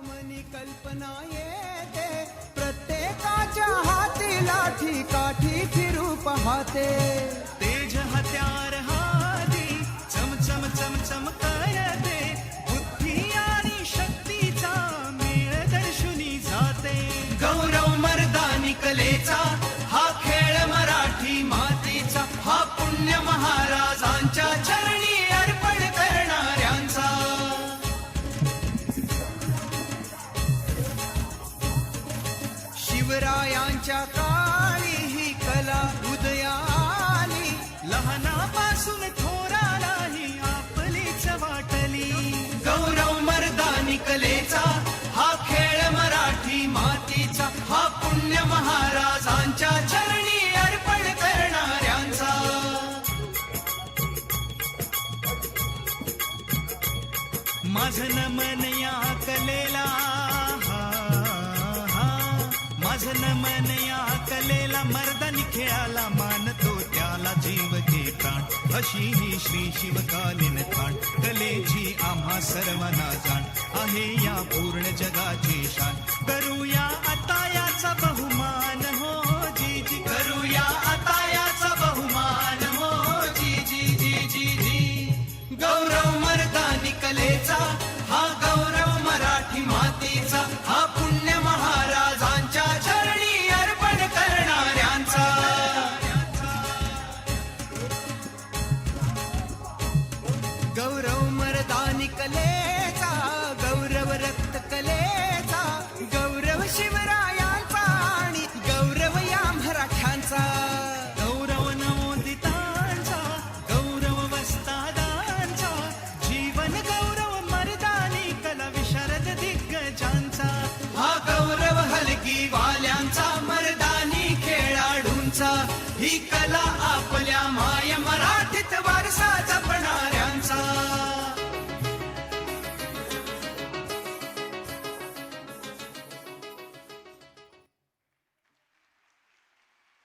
मनी कल्पना येते प्रत्येकाच्या हाती लाठी काठी फिरू पाहते तेज हत्यार हाती चमचम चमचम करते बुद्धी आणि शक्तीचा मेळ दर्शुनी जाते गौरव मर्दानी कलेचा हा खेळ मराठी मातीचा हा पुण्य महाराजांच्या चरणी अर्पण करणाऱ्यांचा शिवरायांच्या काळी ही कला उदयाली लहानापासून थोरालाही आपलीच वाटली गौरव मर्दानी कलेचा हा खेळ मराठी मातीचा हा पुण्य महाराजांच्या चरणी अर्पण करणाऱ्यांचा माझं नमन या कलेला माझं नमन या कलेला मर्दानी खेळाला मानतो त्याला जीव घे प्राण अशी ही श्री शिवकालीन खाण कलेची आम्हा सर्वांना जाण आहे या पूर्ण जगाची शान करूया आता याचा बहुमान हो जी जी करूया आता या